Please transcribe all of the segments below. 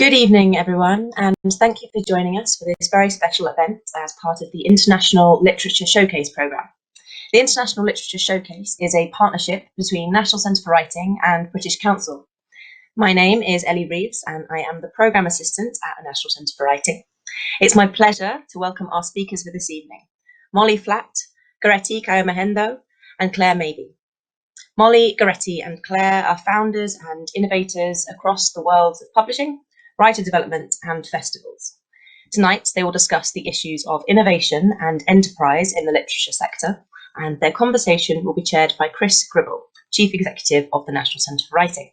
Good evening, everyone, and thank you for joining us for this very special event as part of the International Literature Showcase programme. The International Literature Showcase is a partnership between National Centre for Writing and British Council. My name is Ellie Reeves, and I am the Programme Assistant at the National Centre for Writing. It's my pleasure to welcome our speakers for this evening, Molly Flatt, Goretti, Kyomuhendo, and Claire Mabey. Molly, Goretti, and Claire are founders and innovators across the worlds of publishing, writer development, and festivals. Tonight, they will discuss the issues of innovation and enterprise in the literature sector, and their conversation will be chaired by Chris Gribble, Chief Executive of the National Centre for Writing.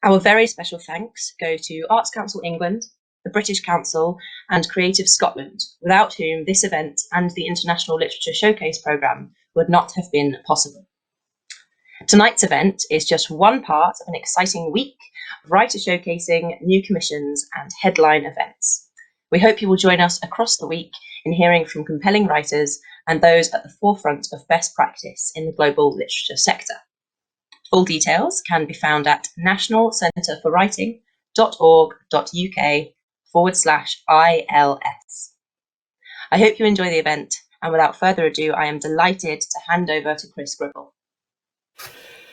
Our very special thanks go to Arts Council England, the British Council, and Creative Scotland, without whom this event and the International Literature Showcase programme would not have been possible. Tonight's event is just one part of an exciting week of writer showcasing, new commissions, and headline events. We hope you will join us across the week in hearing from compelling writers and those at the forefront of best practice in the global literature sector. Full details can be found at nationalcentreforwriting.org.uk/ILS. I hope you enjoy the event, and without further ado, I am delighted to hand over to Chris Gribble.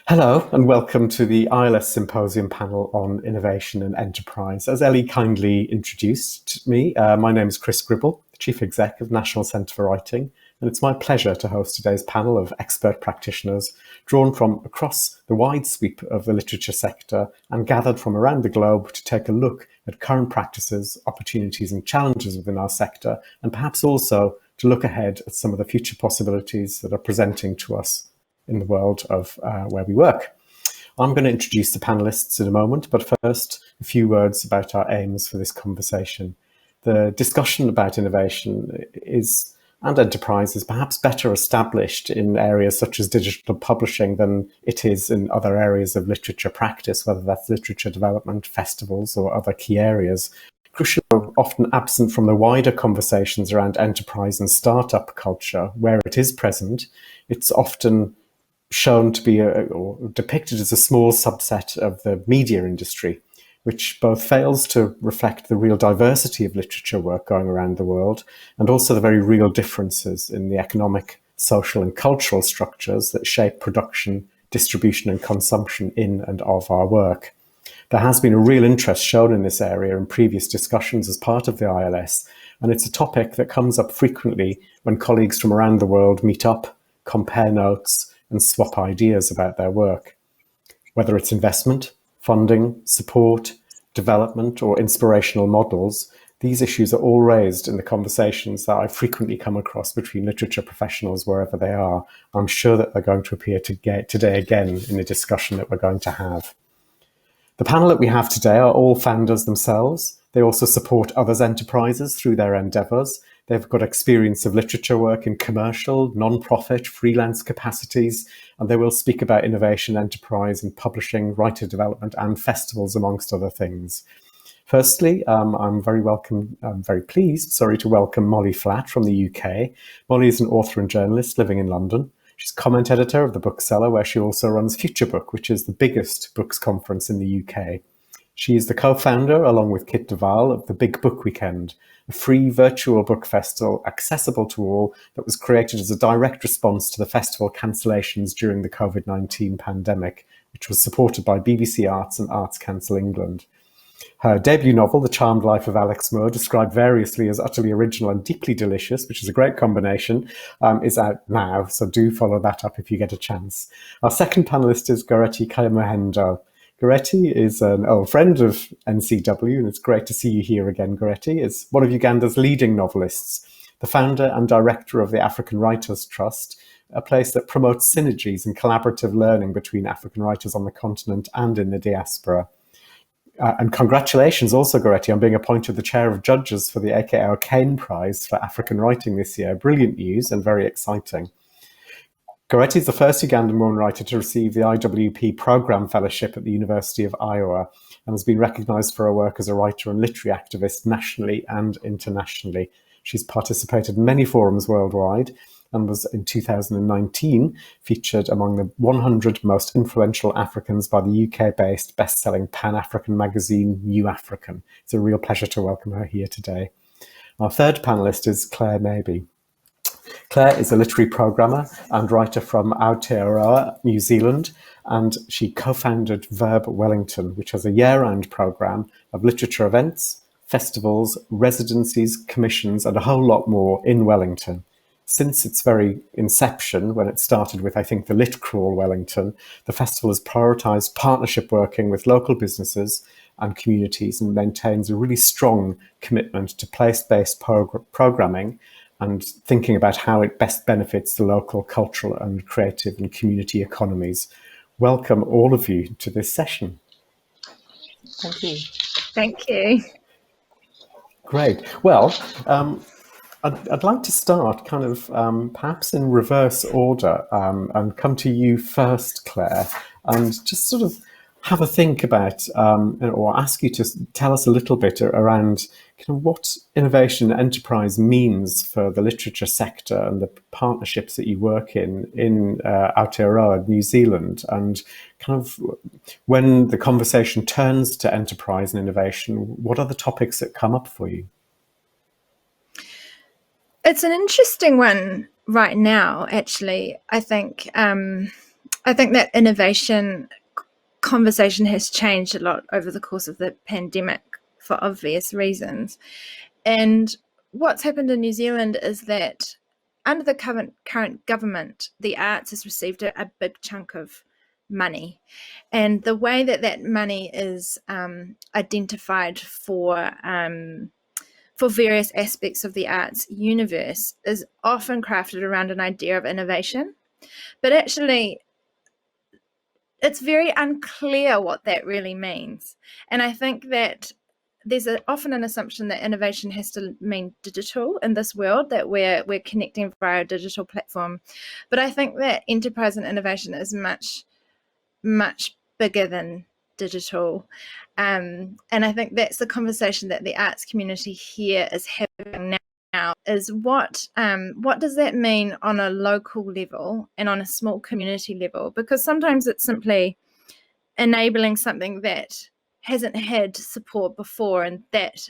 Hello and welcome to the ILS Symposium panel on Innovation and Enterprise. As Ellie kindly introduced me, my name is Chris Gribble, Chief Exec of National Centre for Writing, and it's my pleasure to host today's panel of expert practitioners drawn from across the wide sweep of the literature sector and gathered from around the globe to take a look at current practices, opportunities and challenges within our sector, and perhaps also to look ahead at some of the future possibilities that are presenting to us in the world of where we work. I'm going to introduce the panelists in a moment, but first, a few words about our aims for this conversation. The discussion about innovation and enterprise is perhaps better established in areas such as digital publishing than it is in other areas of literature practice, whether that's literature development, festivals, or other key areas. Crucially, are often absent from the wider conversations around enterprise and startup culture. Where it is present, it's often shown to be or depicted as a small subset of the media industry, which both fails to reflect the real diversity of literature work going around the world and also the very real differences in the economic, social and cultural structures that shape production, distribution and consumption in and of our work. There has been a real interest shown in this area in previous discussions as part of the ILS, and it's a topic that comes up frequently when colleagues from around the world meet up, compare notes, and swap ideas about their work. Whether it's investment, funding, support, development, or inspirational models, these issues are all raised in the conversations that I frequently come across between literature professionals wherever they are. I'm sure that they're going to appear today again in the discussion that we're going to have. The panel that we have today are all founders themselves. They also support others' enterprises through their endeavours. They've got experience of literature work in commercial, non-profit, freelance capacities, and they will speak about innovation, enterprise in publishing, writer development and festivals, amongst other things. Firstly, I'm very pleased to welcome Molly Flatt from the UK. Molly is an author and journalist living in London. She's comment editor of The Bookseller, where she also runs Future Book, which is the biggest books conference in the UK. She is the co-founder, along with Kit Duval, of the Big Book Weekend, a free virtual book festival accessible to all that was created as a direct response to the festival cancellations during the COVID-19 pandemic, which was supported by BBC Arts and Arts Council England. Her debut novel, The Charmed Life of Alex Moore, described variously as utterly original and deeply delicious, which is a great combination, is out now, so do follow that up if you get a chance. Our second panellist is Goretti Kyomuhendo. Goretti is an old friend of NCW, and it's great to see you here again. Goretti is one of Uganda's leading novelists, the founder and director of the African Writers Trust, a place that promotes synergies and collaborative learning between African writers on the continent and in the diaspora. And congratulations also, Goretti, on being appointed the chair of judges for the AKO Kane Prize for African Writing this year. Brilliant news and very exciting. Goretti is the first Ugandan woman writer to receive the IWP Programme Fellowship at the University of Iowa and has been recognised for her work as a writer and literary activist nationally and internationally. She's participated in many forums worldwide and was in 2019 featured among the 100 most influential Africans by the UK-based best-selling Pan-African magazine New African. It's a real pleasure to welcome her here today. Our third panellist is Claire Mabey. Claire is a literary programmer and writer from Aotearoa, New Zealand, and she co-founded Verb Wellington, which has a year-round programme of literature events, festivals, residencies, commissions, and a whole lot more in Wellington. Since its very inception, when it started with, I think, the Lit Crawl Wellington, the festival has prioritised partnership working with local businesses and communities and maintains a really strong commitment to place-based programming and thinking about how it best benefits the local cultural and creative and community economies. Welcome all of you to this session. Thank you. Thank you. Great. Well, I'd like to start kind of perhaps in reverse order and come to you first, Claire, and just sort of have a think about or ask you to tell us a little bit around kind of what innovation and enterprise means for the literature sector and the partnerships that you work in Aotearoa, New Zealand, and kind of when the conversation turns to enterprise and innovation, what are the topics that come up for you? It's an interesting one right now, actually. I think that innovation conversation has changed a lot over the course of the pandemic for obvious reasons. And what's happened in New Zealand is that under the current government, the arts has received a big chunk of money. And the way that money is identified for various aspects of the arts universe is often crafted around an idea of innovation. But actually, it's very unclear what that really means. And I think that there's often an assumption that innovation has to mean digital in this world, that we're connecting via a digital platform. But I think that enterprise and innovation is much, much bigger than digital. And I think that's the conversation that the arts community here is having now, is what does that mean on a local level and on a small community level? Because sometimes it's simply enabling something that hasn't had support before, and that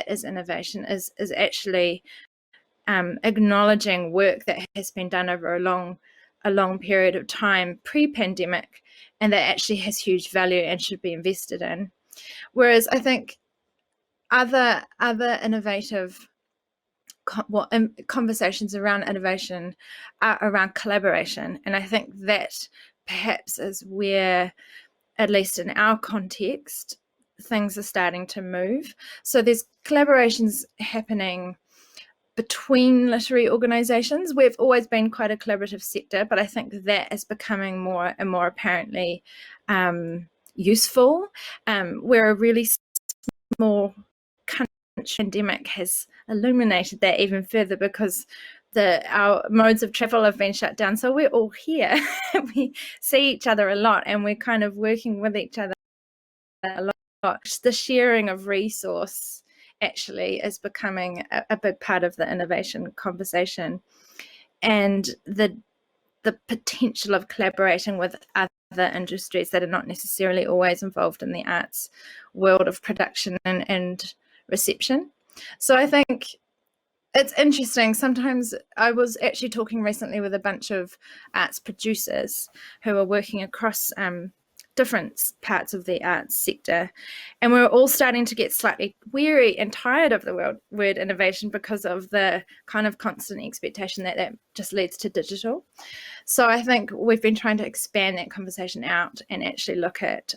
is innovation, is actually acknowledging work that has been done over a long period of time pre-pandemic, and that actually has huge value and should be invested in. Whereas I think other innovative conversations around innovation are around collaboration, and I think that perhaps is where, at least in our context, things are starting to move. So there's collaborations happening between literary organisations. We've always been quite a collaborative sector, but I think that is becoming more and more apparently useful. We're a really small country. Pandemic has illuminated that even further, because our modes of travel have been shut down. So we're all here. We see each other a lot, and we're kind of working with each other a lot. The sharing of resource actually is becoming a big part of the innovation conversation, and the potential of collaborating with other industries that are not necessarily always involved in the arts world of production and reception. So I think it's interesting. Sometimes I was actually talking recently with a bunch of arts producers who are working across different parts of the arts sector, and we're all starting to get slightly weary and tired of the word innovation because of the kind of constant expectation that just leads to digital. So I think we've been trying to expand that conversation out and actually look at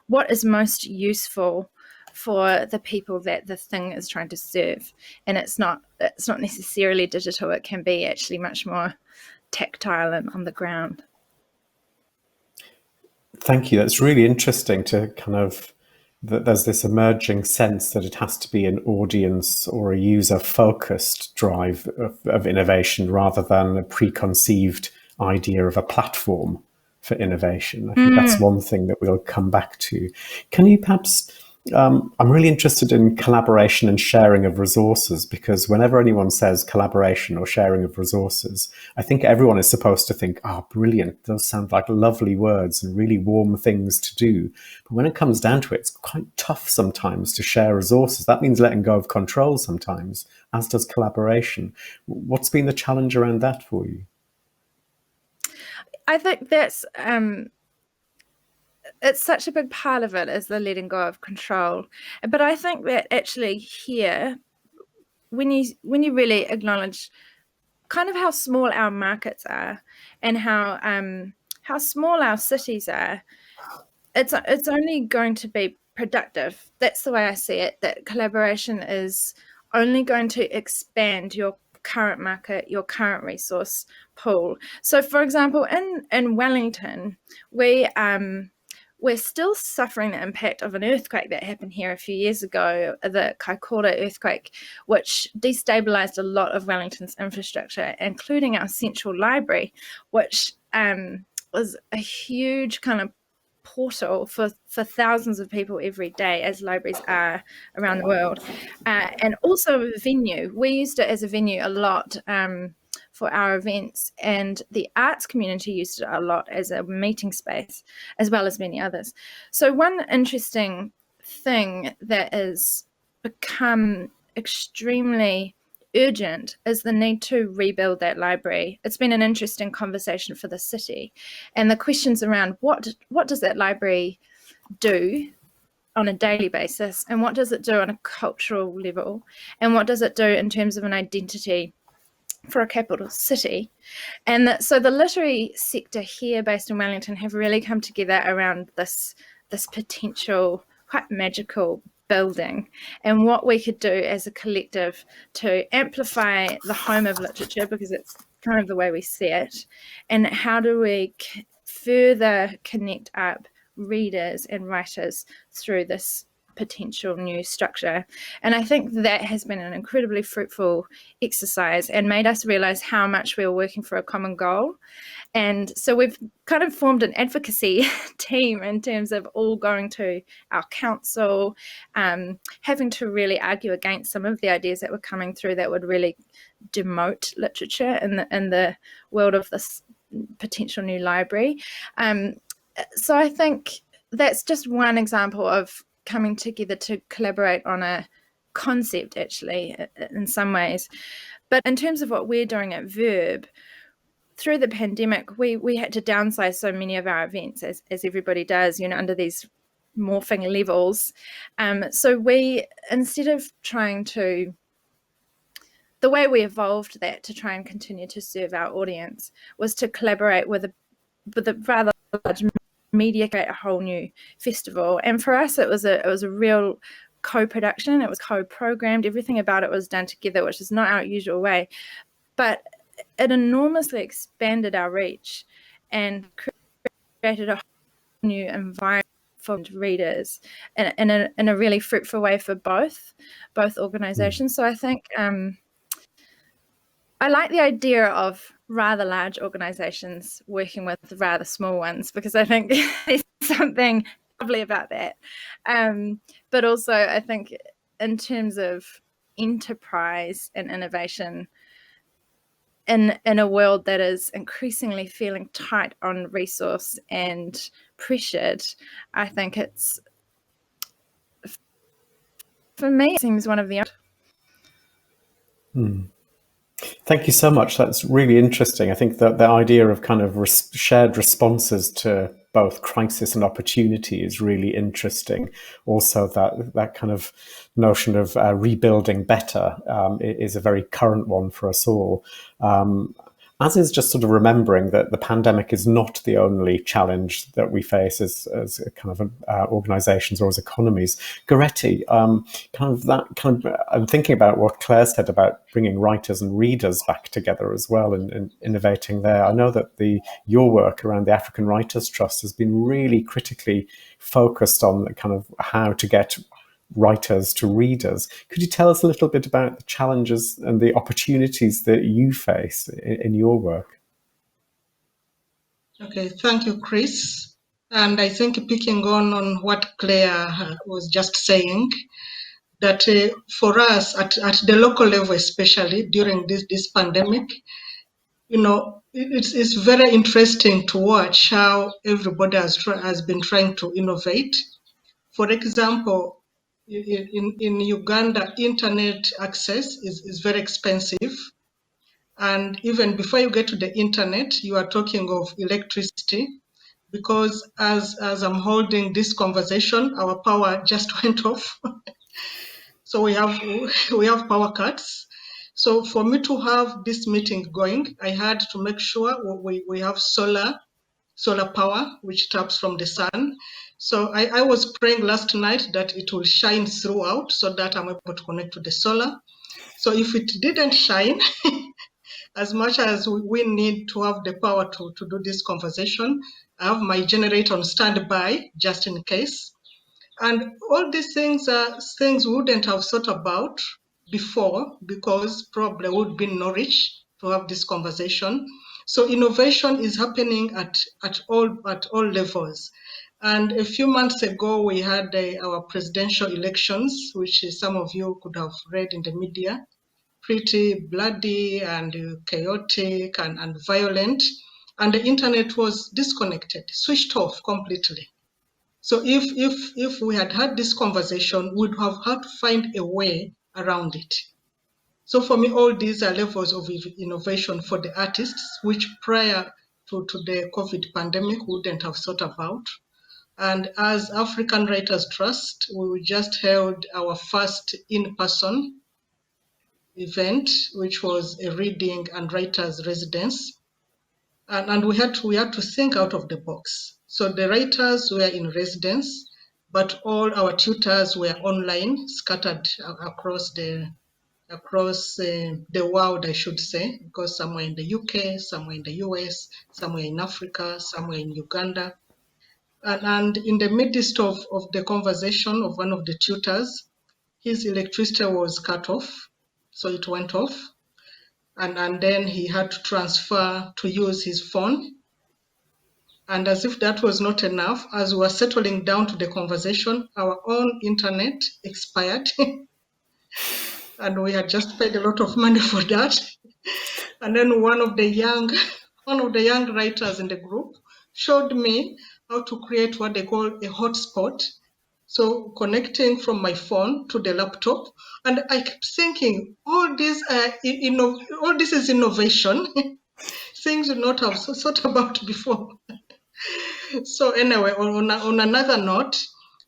what is most useful for the people that the thing is trying to serve. And it's not necessarily digital. It can be actually much more tactile and on the ground. Thank you. That's really interesting to kind of, that there's this emerging sense that it has to be an audience or a user-focused drive of innovation rather than a preconceived idea of a platform for innovation. I think that's one thing that we'll come back to. Can you perhaps I'm really interested in collaboration and sharing of resources, because whenever anyone says collaboration or sharing of resources, I think everyone is supposed to think, oh, brilliant, those sound like lovely words and really warm things to do. But when it comes down to it, it's quite tough sometimes to share resources. That means letting go of control sometimes, as does collaboration. What's been the challenge around that for you? I think that's it's such a big part of it, is the letting go of control. But I think that actually here, when you really acknowledge kind of how small our markets are and how small our cities are, it's only going to be productive. That's the way I see it, that collaboration is only going to expand your current market, your current resource pool. So for example, in Wellington, we're still suffering the impact of an earthquake that happened here a few years ago, the Kaikoura earthquake, which destabilized a lot of Wellington's infrastructure, including our central library, which was a huge kind of portal for thousands of people every day, as libraries are around the world, and also a venue. We used it as a venue a lot for our events, and the arts community used it a lot as a meeting space, as well as many others. So one interesting thing that has become extremely urgent is the need to rebuild that library. It's been an interesting conversation for the city, and the questions around what does that library do on a daily basis, and what does it do on a cultural level, and what does it do in terms of an identity for a capital city. And so the literary sector here based in Wellington have really come together around this potential quite magical building, and what we could do as a collective to amplify the home of literature, because it's kind of the way we see it, and how do we further connect up readers and writers through this potential new structure. And I think that has been an incredibly fruitful exercise and made us realize how much we were working for a common goal. And so we've kind of formed an advocacy team in terms of all going to our council, having to really argue against some of the ideas that were coming through that would really demote literature in the world of this potential new library. So I think that's just one example of coming together to collaborate on a concept, actually, in some ways. But in terms of what we're doing at Verb, through the pandemic, we had to downsize so many of our events, as everybody does, under these morphing levels. So we, instead of trying to, the way we evolved that to try and continue to serve our audience was to collaborate with a rather large media, create a whole new festival. And for us, it was a real co-production. It was co-programmed. Everything about it was done together, which is not our usual way. But it enormously expanded our reach and created a whole new environment for readers in a really fruitful way for both organizations. So I think I like the idea of rather large organizations working with rather small ones, because I think there's something lovely about that. But also I think in terms of enterprise and innovation, in a world that is increasingly feeling tight on resource and pressured, I think it's, for me, it seems one of the... Thank you so much. That's really interesting. I think that the idea of kind of shared responses to both crisis and opportunity is really interesting. Also, that kind of notion of rebuilding better is a very current one for us all. As is just sort of remembering that the pandemic is not the only challenge that we face as kind of organisations or as economies. Goretti, I'm thinking about what Claire said about bringing writers and readers back together as well, and innovating there. I know that your work around the African Writers Trust has been really critically focused on kind of how to get writers to readers. Could you tell us a little bit about the challenges and the opportunities that you face in your work? Okay, thank you, Chris. And I think picking on what Claire was just saying, that for us at the local level, especially during this pandemic, it's very interesting to watch how everybody has been trying to innovate. For example, in Uganda, internet access is very expensive. And even before you get to the internet, you are talking of electricity, because as I'm holding this conversation, our power just went off. So we have power cuts. So for me to have this meeting going, I had to make sure we have solar power, which taps from the sun. So I was praying last night that it will shine throughout so that I'm able to connect to the solar. So if it didn't shine, as much as we need to have the power to do this conversation, I have my generator on standby just in case. And all these things are things we wouldn't have thought about before, because probably we would be in Norwich to have this conversation. So innovation is happening at all levels. And a few months ago, we had our presidential elections, which some of you could have read in the media, pretty bloody and chaotic and violent. And the internet was disconnected, switched off completely. So if we had this conversation, we'd have had to find a way around it. So for me, all these are levels of innovation for the artists, which prior to the COVID pandemic wouldn't have thought about. And as African Writers Trust, we just held our first in-person event, which was a reading and writers' residence. And we had to think out of the box. So the writers were in residence, but all our tutors were online, scattered across the world, I should say, because some were in the UK, some were in the US, some were in Africa, some were in Uganda. And in the midst of the conversation of one of the tutors, his electricity was cut off, so it went off. And then he had to transfer to use his phone. And as if that was not enough, as we were settling down to the conversation, our own internet expired. And we had just paid a lot of money for that. And then one of the young writers in the group showed me how to create what they call a hotspot. So connecting from my phone to the laptop. And I kept thinking, all this is innovation. Things would not have thought about before. So anyway, on another note,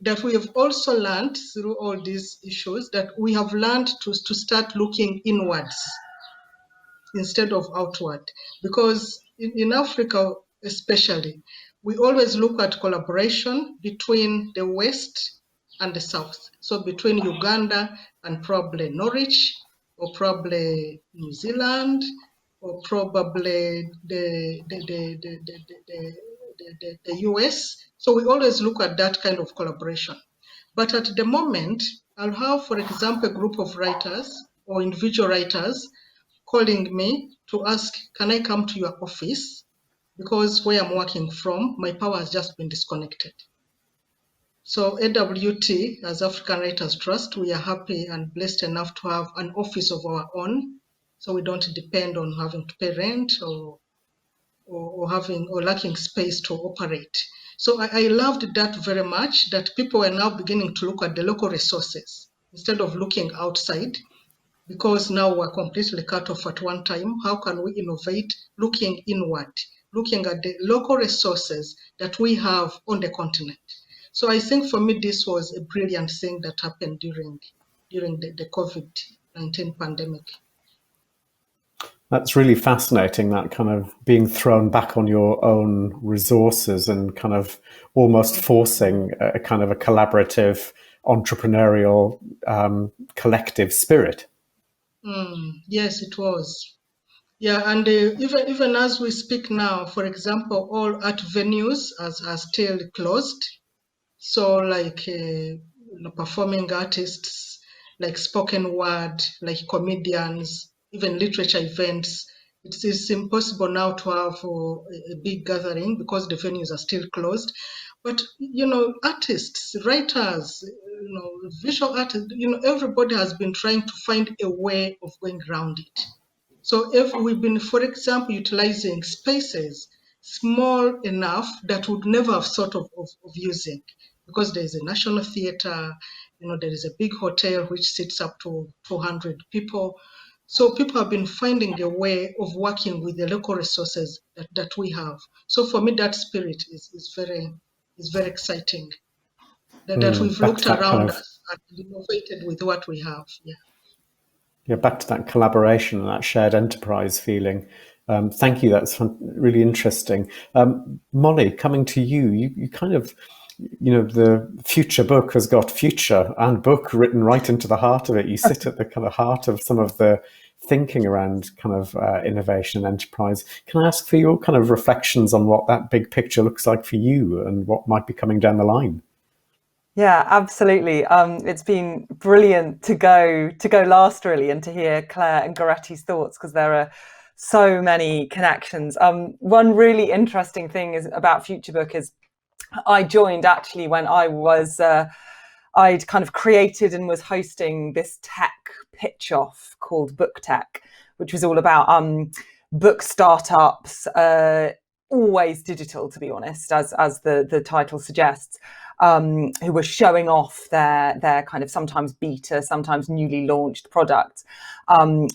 that we have also learned through all these issues, that we have learned to start looking inwards instead of outward. Because in Africa especially, we always look at collaboration between the West and the South. So between Uganda and probably Norwich, or probably New Zealand, or probably the US. So we always look at that kind of collaboration. But at the moment, I'll have, for example, a group of writers or individual writers calling me to ask, can I come to your office? Because where I'm working from, my power has just been disconnected. So AWT, as African Writers Trust, we are happy and blessed enough to have an office of our own. So we don't depend on having to pay rent or lacking space to operate. So I loved that very much, that people are now beginning to look at the local resources instead of looking outside, because now we're completely cut off at one time. How can we innovate? Looking inward, looking at the local resources that we have on the continent. So I think for me, this was a brilliant thing that happened during the COVID-19 pandemic. That's really fascinating, that kind of being thrown back on your own resources and kind of almost forcing a kind of a collaborative, entrepreneurial, collective spirit. Yes, it was. Yeah, and even as we speak now, for example, all art venues are still closed. So like performing artists, like spoken word, like comedians, even literature events, it's impossible now to have a big gathering because the venues are still closed. But, artists, writers, visual artists, everybody has been trying to find a way of going around it. So if we've been, for example, utilizing spaces small enough that would never have thought of using, because there's a national theater, there is a big hotel which sits up to 200 people. So people have been finding a way of working with the local resources that we have. So for me, that spirit is very exciting. That we've Back to looked that around us and innovated with what we have. Yeah, back to that collaboration and that shared enterprise feeling. Thank you. That's really interesting. Molly, coming to you, you kind of, the future book has got future and book written right into the heart of it. You sit at the kind of heart of some of the thinking around kind of innovation and enterprise. Can I ask for your kind of reflections on what that big picture looks like for you and what might be coming down the line? Yeah, absolutely. It's been brilliant to go last, really, and to hear Claire and Goretti's thoughts, because there are so many connections. One really interesting thing is about FutureBook is I joined actually when I was I'd kind of created and was hosting this tech pitch off called Book Tech, which was all about book startups, always digital, to be honest, as the title suggests. Who were showing off their kind of sometimes beta, sometimes newly launched products,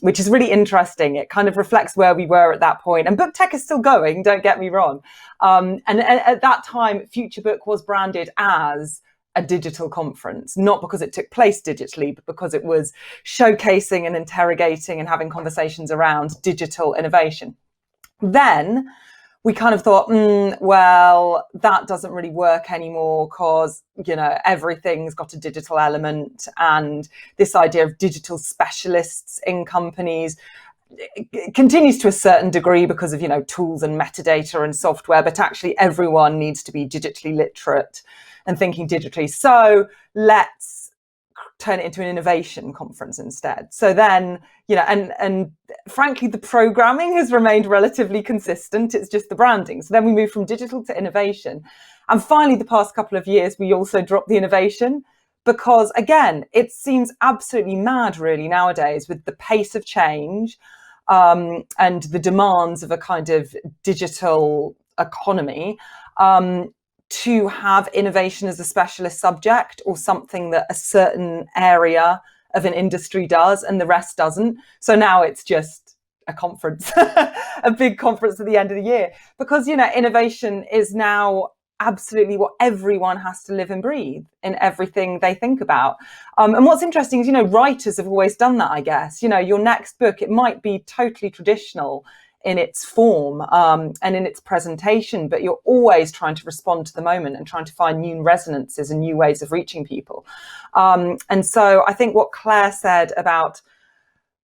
which is really interesting. It kind of reflects where we were at that point. And Book Tech is still going, don't get me wrong. And at that time, FutureBook was branded as a digital conference, not because it took place digitally, but because it was showcasing and interrogating and having conversations around digital innovation. Then we kind of thought, well, that doesn't really work anymore because, everything's got a digital element, and this idea of digital specialists in companies continues to a certain degree because of, tools and metadata and software, but actually everyone needs to be digitally literate and thinking digitally. So let's turn it into an innovation conference instead. So then, and frankly, the programming has remained relatively consistent. It's just the branding. So then we moved from digital to innovation. And finally, the past couple of years, we also dropped the innovation because, again, it seems absolutely mad, really, nowadays with the pace of change and the demands of a kind of digital economy. To have innovation as a specialist subject or something that a certain area of an industry does and the rest doesn't. So now it's just a conference, a big conference at the end of the year, because, innovation is now absolutely what everyone has to live and breathe in everything they think about. And what's interesting is, writers have always done that, I guess. Your next book, it might be totally traditional in its form and in its presentation, but you're always trying to respond to the moment and trying to find new resonances and new ways of reaching people. And so I think what Claire said about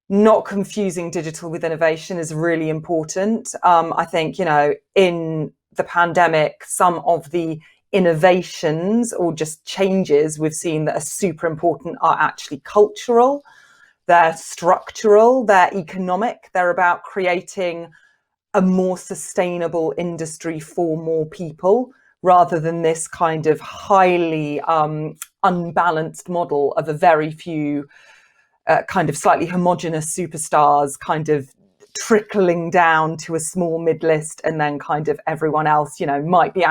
not confusing digital with innovation is really important. I think, in the pandemic, some of the innovations or just changes we've seen that are super important are actually cultural. They're structural, they're economic, they're about creating a more sustainable industry for more people, rather than this kind of highly unbalanced model of a very few kind of slightly homogenous superstars kind of trickling down to a small mid-list, and then kind of everyone else, might be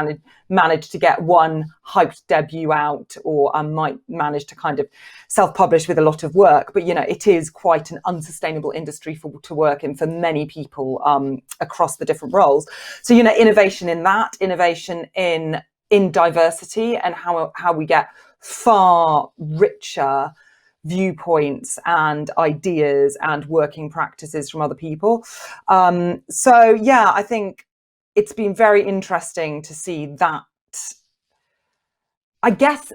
manage to get one hyped debut out, or might manage to kind of self-publish with a lot of work. But, it is quite an unsustainable industry to work in for many people across the different roles. So, innovation in that, innovation in diversity, and how we get far richer viewpoints and ideas and working practices from other people. So yeah, I think it's been very interesting to see that. I guess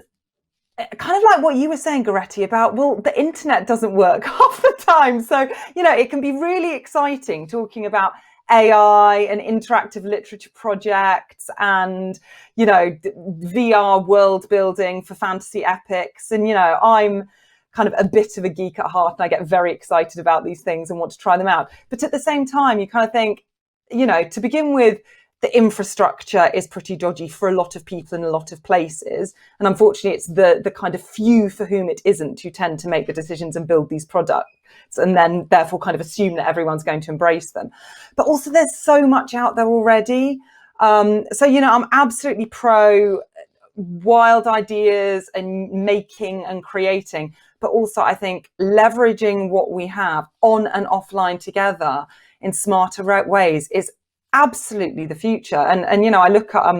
kind of like what you were saying, Goretti, about, well, the internet doesn't work half the time. So, it can be really exciting talking about AI and interactive literature projects and, VR world building for fantasy epics. And, I'm kind of a bit of a geek at heart, and I get very excited about these things and want to try them out. But at the same time, you kind of think, to begin with, the infrastructure is pretty dodgy for a lot of people in a lot of places. And unfortunately, it's the kind of few for whom it isn't who tend to make the decisions and build these products, and then therefore kind of assume that everyone's going to embrace them. But also there's so much out there already. So, you know, I'm absolutely pro wild ideas and making and creating, but also I think leveraging what we have on and offline together in smarter ways is absolutely the future. And you know, I look at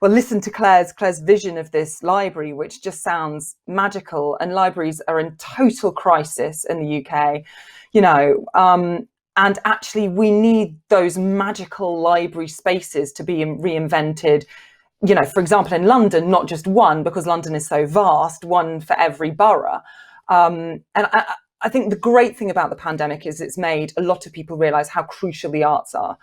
listen to Claire's vision of this library, which just sounds magical. And libraries are in total crisis in the UK, you know, and actually we need those magical library spaces to be reinvented. You know, for example, in London, not just one, because London is so vast, one for every borough. And I think the great thing about the pandemic is it's made a lot of people realise how crucial the arts are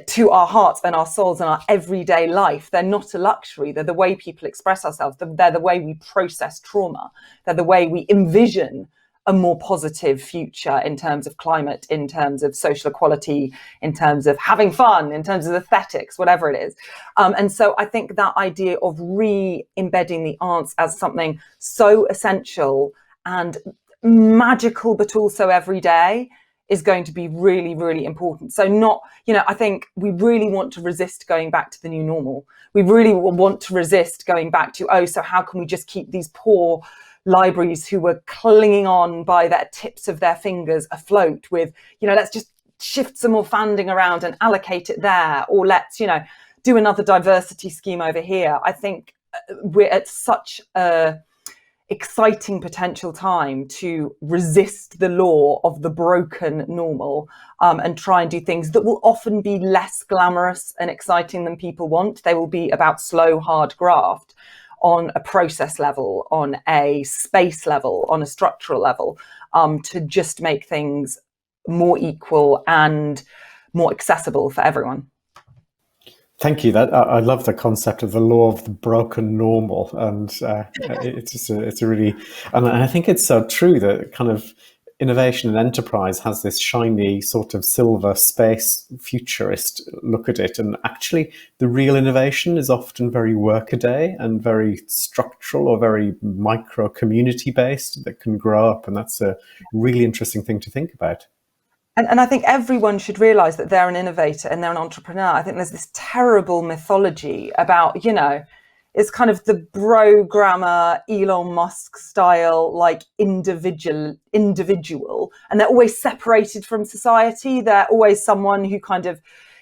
to our hearts and our souls and our everyday life. They're not a luxury. They're the way people express ourselves. They're the way we process trauma. They're the way we envision a more positive future in terms of climate, in terms of social equality, in terms of having fun, in terms of aesthetics, whatever it is. And so I think that idea of re-embedding the arts as something so essential and magical, but also everyday, is going to be really, really important. So not, you know, I think we really want to resist going back to the new normal. We really want to resist going back to, oh, so how can we just keep these poor libraries who were clinging on by the tips of their fingers afloat with, you know, let's just shift some more funding around and allocate it there, or let's, you know, do another diversity scheme over here. I think we're at such a exciting potential time to resist the law of the broken normal, and try and do things that will often be less glamorous and exciting than people want. They will be about slow, hard graft on a process level, on a space level, on a structural level, to just make things more equal and more accessible for everyone. Thank you. That I love the concept of the law of the broken normal, and it's a really, and I think it's so true that kind of innovation and enterprise has this shiny sort of silver space futurist look at it, and actually the real innovation is often very workaday and very structural or very micro community based that can grow up, and that's a really interesting thing to think about. And I think everyone should realise that they're an innovator and they're an entrepreneur. I think there's this terrible mythology about, you know, it's kind of the bro-grammar Elon Musk style, like individual, and they're always separated from society. They're always someone who kind of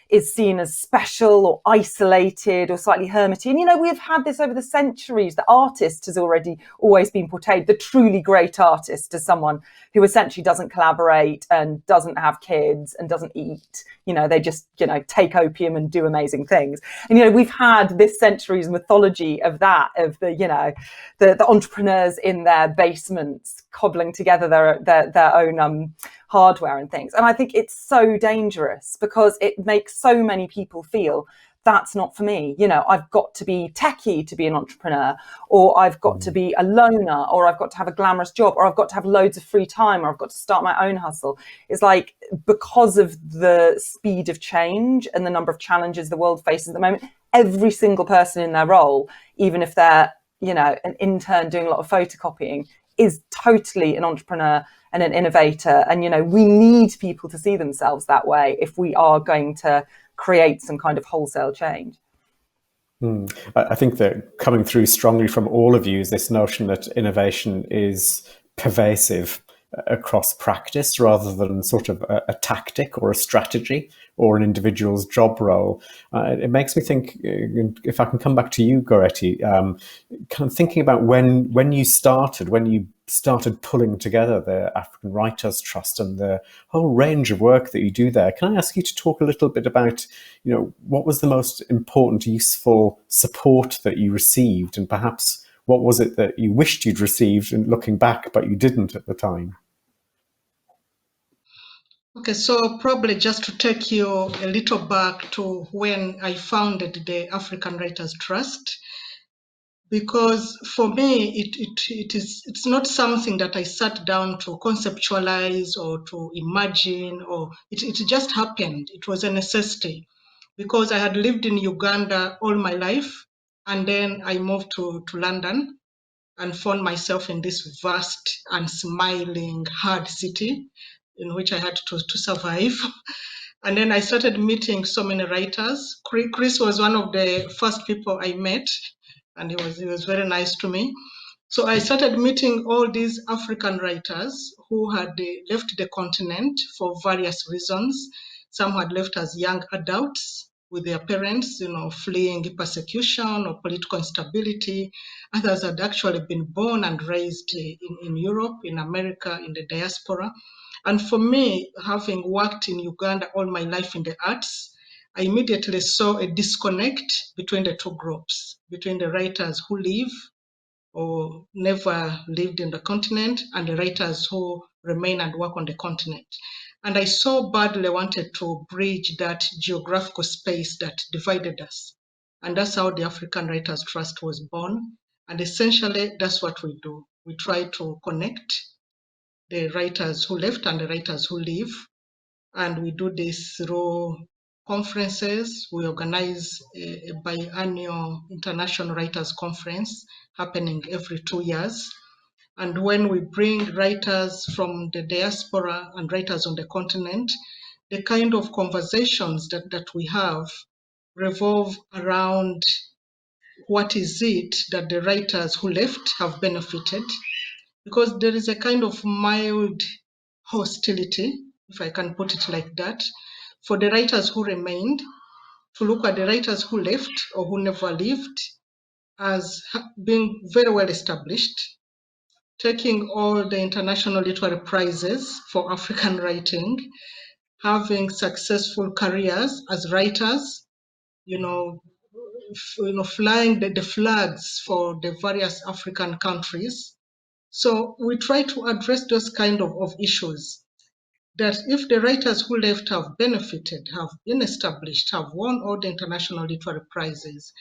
is seen as special or isolated or slightly hermity. And, you know, we've had this over the centuries. The artist has always been portrayed, the truly great artist, as someone who essentially doesn't collaborate and doesn't have kids and doesn't eat. You know, they just, you know, take opium and do amazing things. And, you know, we've had this century's mythology of that, of the, you know, the entrepreneurs in their basements cobbling together their own hardware and things. And I think it's so dangerous because it makes so many people feel that's not for me. You know, I've got to be techie to be an entrepreneur, or I've got to be a loner, or I've got to have a glamorous job, or I've got to have loads of free time, or I've got to start my own hustle. It's like, because of the speed of change and the number of challenges the world faces at the moment, every single person in their role, even if they're, you know, an intern doing a lot of photocopying, is totally an entrepreneur and an innovator. And, you know, we need people to see themselves that way if we are going to create some kind of wholesale change. I think that coming through strongly from all of you is this notion that innovation is pervasive across practice rather than sort of a tactic or a strategy or an individual's job role. It makes me think, if I can come back to you, Goretti, kind of thinking about when you started pulling together the African Writers Trust and the whole range of work that you do there. Can I ask you to talk a little bit about, you know, what was the most important, useful support that you received, and perhaps what was it that you wished you'd received and looking back, but you didn't at the time? Okay, so probably just to take you a little back to when I founded the African Writers Trust. because for me it's not something that I sat down to conceptualize or to imagine, or it just happened. It was a necessity because I had lived in Uganda all my life, and then I moved to London and found myself in this vast and smiling hard city in which I had to survive. And then I started meeting so many writers. Chris was one of the first people I met, and he was very nice to me. So I started meeting all these African writers who had left the continent for various reasons. Some had left as young adults with their parents, fleeing persecution or political instability. Others had actually been born and raised in Europe, in America, in the diaspora. And for me, having worked in Uganda all my life in the arts, I immediately saw a disconnect between the two groups, between the writers who live or never lived in the continent and the writers who remain and work on the continent. And I so badly wanted to bridge that geographical space that divided us. And that's how the African Writers Trust was born. And essentially, that's what we do. We try to connect the writers who left and the writers who live. And we do this through conferences. We organize a biannual International Writers Conference happening every 2 years. And when we bring writers from the diaspora and writers on the continent, the kind of conversations that we have revolve around what is it that the writers who left have benefited, because there is a kind of mild hostility, if I can put it like that, for the writers who remained, to look at the writers who left or who never lived as being very well established, taking all the international literary prizes for African writing, having successful careers as writers, flying the flags for the various African countries. So we try to address those kind of issues, that if the writers who left have benefited, have been established, have won all the international literary prizes,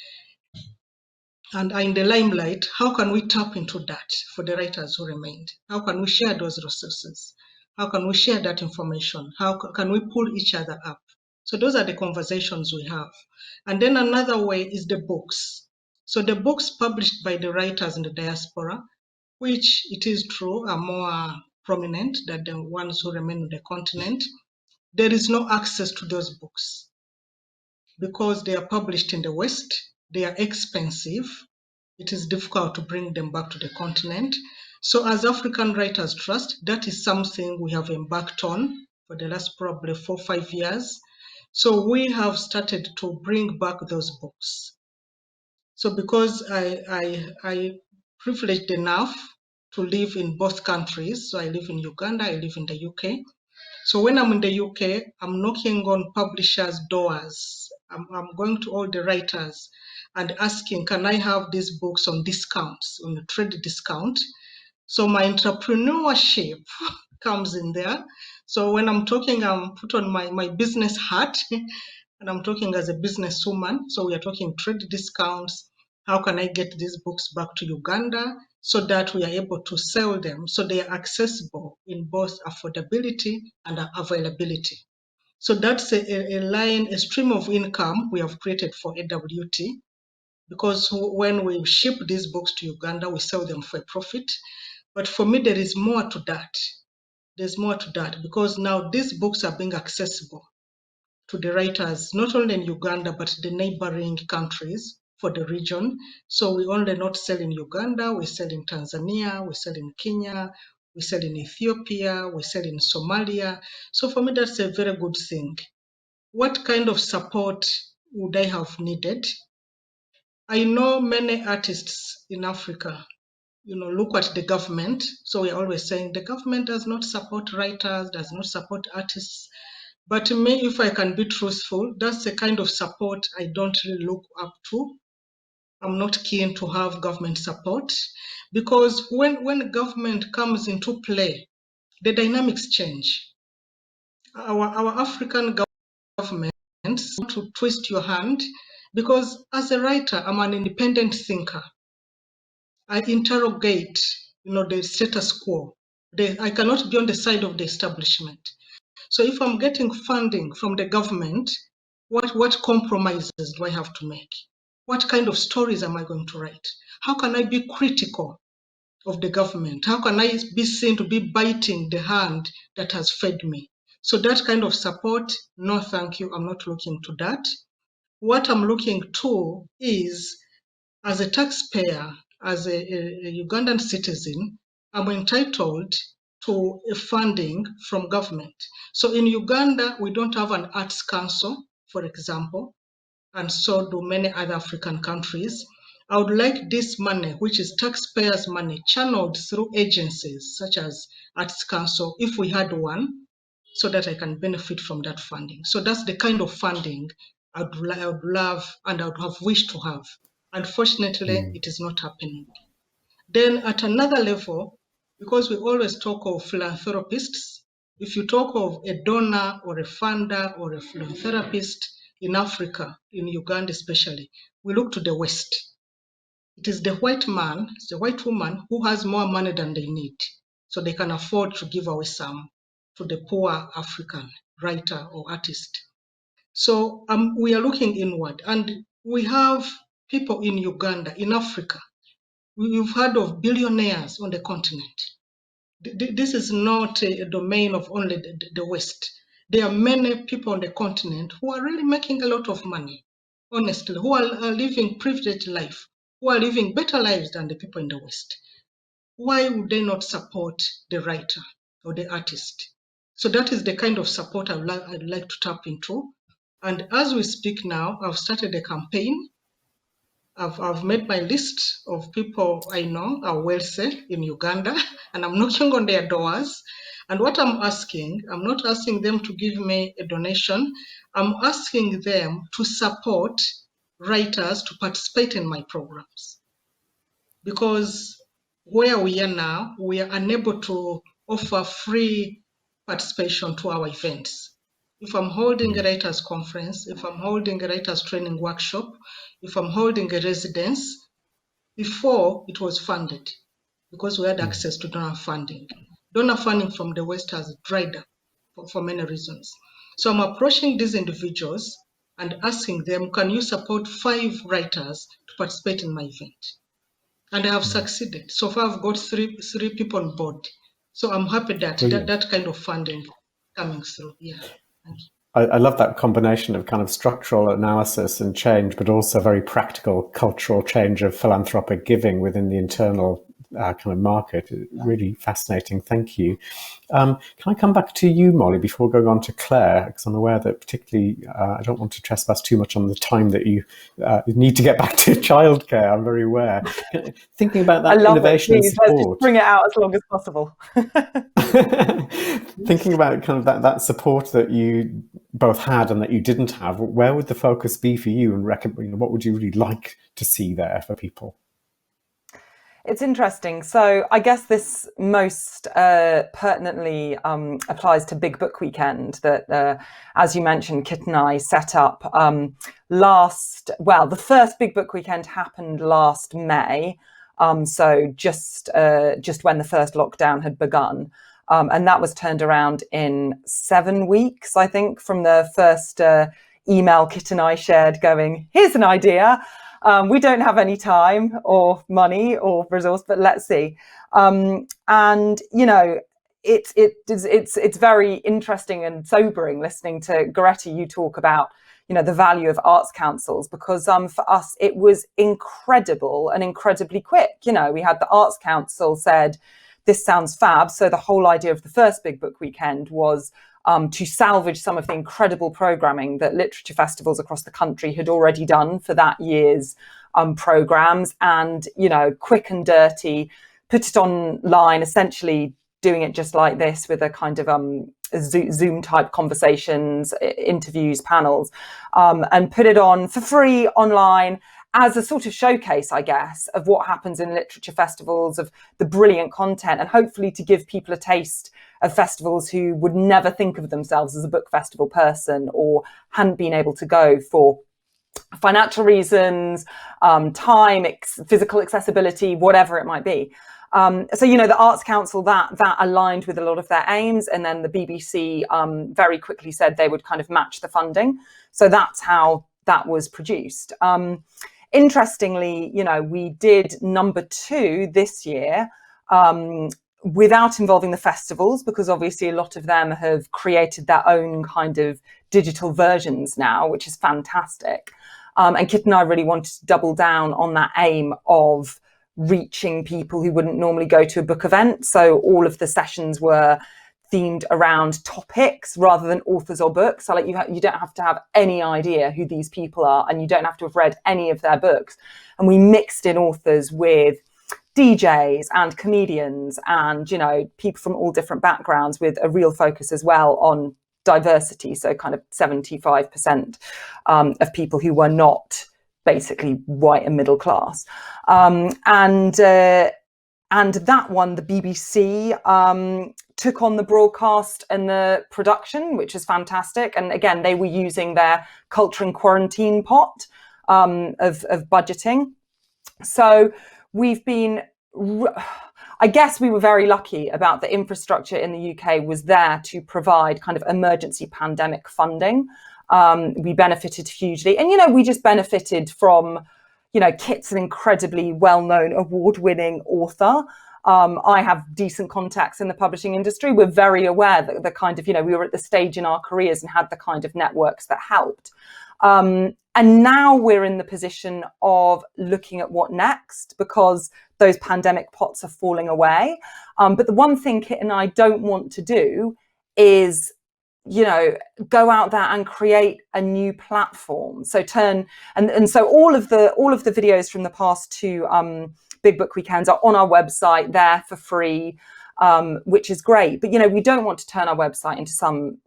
and are in the limelight, how can we tap into that for the writers who remained? How can we share those resources? How can we share that information? How can we pull each other up? So those are the conversations we have. And then another way is the books. So the books published by the writers in the diaspora, which it is true are more prominent than the ones who remain on the continent, there is no access to those books because they are published in the West. They are expensive. It is difficult to bring them back to the continent. So as African Writers Trust, that is something we have embarked on for the last probably 4 or 5 years. So we have started to bring back those books. So because I privileged enough to live in both countries, so I live in Uganda, I live in the UK. So when I'm in the UK, I'm knocking on publishers' doors. I'm going to all the writers and asking, can I have these books on discounts, on a trade discount? So my entrepreneurship comes in there. So when I'm talking, I'm put on my business hat and I'm talking as a businesswoman. So we are talking trade discounts. How can I get these books back to Uganda so that we are able to sell them so they are accessible in both affordability and availability? So that's a stream of income we have created for AWT, because when we ship these books to Uganda, we sell them for a profit. But for me, there is more to that. There's more to that because now these books are being accessible to the writers, not only in Uganda, but the neighboring countries for the region. So we only not sell in Uganda, we sell in Tanzania, we sell in Kenya, we sell in Ethiopia, we sell in Somalia. So for me, that's a very good thing. What kind of support would I have needed? I know many artists in Africa, look at the government. So we're always saying the government does not support writers, does not support artists. But to me, if I can be truthful, that's the kind of support I don't really look up to. I'm not keen to have government support because when government comes into play, the dynamics change. Our African governments want to twist your hand because as a writer, I'm an independent thinker. I interrogate, the status quo. I cannot be on the side of the establishment. So if I'm getting funding from the government, what compromises do I have to make? What kind of stories am I going to write? How can I be critical of the government? How can I be seen to be biting the hand that has fed me? So that kind of support, no thank you, I'm not looking to that. What I'm looking to is, as a taxpayer, as a Ugandan citizen, I'm entitled to a funding from government. So in Uganda, we don't have an arts council, for example, and so do many other African countries. I would like this money, which is taxpayers' money, channeled through agencies such as Arts Council, if we had one, so that I can benefit from that funding. So that's the kind of funding I would love and I would have wished to have. Unfortunately, it is not happening. Then at another level, because we always talk of philanthropists, if you talk of a donor or a funder or a philanthropist in Africa, in Uganda especially, we look to the West. It is the white man, it's the white woman who has more money than they need, so they can afford to give away some to the poor African writer or artist. So we are looking inward, and we have people in Uganda, in Africa. We've heard of billionaires on the continent. This is not a domain of only the West. There are many people on the continent who are really making a lot of money, honestly, who are living privileged life, who are living better lives than the people in the West. Why would they not support the writer or the artist? So that is the kind of support I'd like to tap into. And as we speak now, I've started a campaign. I've made my list of people I know are wealthy in Uganda, and I'm knocking on their doors. And what I'm not asking them to give me a donation. I'm asking them to support writers to participate in my programs. Because where we are now, we are unable to offer free participation to our events. If I'm holding a writers conference, if I'm holding a writers training workshop, if I'm holding a residence, before it was funded because we had access to donor funding. Donor funding from the West has dried up for many reasons. So I'm approaching these individuals and asking them, can you support 5 writers to participate in my event? And I have succeeded. So far, I've got three people on board. So I'm happy that that kind of funding coming through. Yeah. Thank you. I love that combination of kind of structural analysis and change, but also very practical cultural change of philanthropic giving within the internal kind of market. Really fascinating. Thank you. Can I come back to you, Molly, before going on to Claire? Because I'm aware that particularly, I don't want to trespass too much on the time that you need to get back to childcare. I'm very aware. Thinking about that innovation and support. Let's just bring it out as long as possible. Thinking about kind of that support that you both had and that you didn't have, where would the focus be for you, and what would you really like to see there for people? It's interesting. So I guess this most pertinently applies to Big Book Weekend that, as you mentioned, Kit and I set up the first Big Book Weekend happened last May. So just when the first lockdown had begun. And that was turned around in 7 weeks, I think, from the first email Kit and I shared going, here's an idea. We don't have any time or money or resource, but let's see. And, you know, it's very interesting and sobering listening to Goretti, you talk about, you know, the value of arts councils, because for us, it was incredible and incredibly quick. You know, we had the Arts Council said, this sounds fab. So the whole idea of the first Big Book Weekend was to salvage some of the incredible programming that literature festivals across the country had already done for that year's programs, and, you know, quick and dirty, put it online, essentially doing it just like this with a kind of Zoom type conversations, interviews, panels, and put it on for free online as a sort of showcase, I guess, of what happens in literature festivals, of the brilliant content, and hopefully to give people a taste of festivals who would never think of themselves as a book festival person or hadn't been able to go for financial reasons, time, physical accessibility, whatever it might be. So, you know, the Arts Council, that aligned with a lot of their aims, and then the BBC very quickly said they would kind of match the funding. So that's how that was produced. Interestingly, you know, we did number 2 this year without involving the festivals, because obviously a lot of them have created their own kind of digital versions now, which is fantastic. And Kit and I really wanted to double down on that aim of reaching people who wouldn't normally go to a book event. So all of the sessions were themed around topics rather than authors or books. So like you don't have to have any idea who these people are, and you don't have to have read any of their books. And we mixed in authors with DJs and comedians and, you know, people from all different backgrounds, with a real focus as well on diversity. So kind of 75% of people who were not basically white and middle class. And that one, the BBC took on the broadcast and the production, which is fantastic. And again, they were using their culture and quarantine pot of budgeting. So we've been, I guess we were very lucky about the infrastructure in the UK was there to provide kind of emergency pandemic funding. We benefited hugely. And, you know, we just benefited from, you know, Kit's an incredibly well-known award-winning author. I have decent contacts in the publishing industry. We're very aware that the kind of, you know, we were at the stage in our careers and had the kind of networks that helped. And now we're in the position of looking at what next, because those pandemic pots are falling away. But the one thing Kit and I don't want to do is, you know, go out there and create a new platform. So so all of the videos from the past 2 Big Book Weekends are on our website there for free, which is great. But, you know, we don't want to turn our website into some